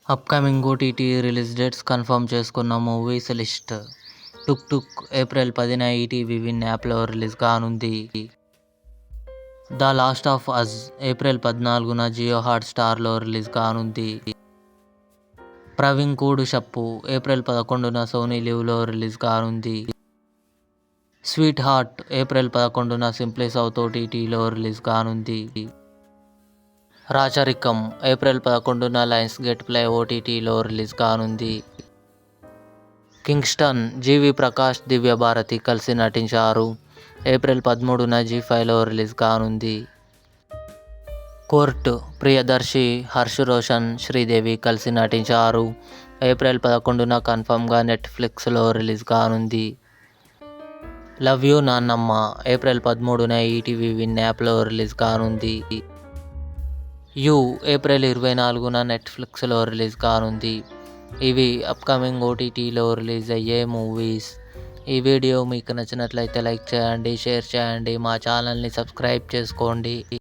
Upcoming OTT release dates confirm చేసుకున్న movies list. 'Tuk Tuk' April 10న ఈటీవీ విన్ యాప్లో రిలీజ్ కానుంది. 'The last of us' April 14న జియో హాట్స్టార్లో రిలీజ్ కానుంది. 'ప్రవీణ్ కూడు షప్పు' ఏప్రిల్ 11న సోనీ లివ్లో రిలీజ్ కానుంది. 'స్వీట్ హార్ట్' ఏప్రిల్ 11న సింప్లీ సౌత్ ఓటీటీలో రిలీజ్ కానుంది. 'రాచరికం' ఏప్రిల్ 11న లయన్స్ గేట్ ప్లే ఓటీటీలో రిలీజ్ కానుంది. 'కింగ్స్టన్' జీవి ప్రకాష్, దివ్య భారతి కలిసి నటించారు. ఏప్రిల్ 13న జీ5లో రిలీజ్ కానుంది. 'కోర్ట్' ప్రియదర్శి, హర్ష్ రోషన్, శ్రీదేవి కలిసి నటించారు. ఏప్రిల్ 11న కన్ఫర్మ్గా నెట్ఫ్లిక్స్లో రిలీజ్ కానుంది. 'లవ్ యూ నాన్నమ్మ' ఏప్రిల్ 13న ఈటీవీ విన్ యాప్లో రిలీజ్ కానుంది. 'యూ' ఏప్రిల్ 24న నెట్ఫ్లిక్స్లో రిలీజ్ కానుంది. ఇవి అప్కమింగ్ ఓటీటీలో రిలీజ్ అయ్యే మూవీస్. ఈ వీడియో మీకు నచ్చినట్లయితే లైక్ చేయండి, షేర్ చేయండి, మా ఛానల్ని సబ్స్క్రైబ్ చేసుకోండి.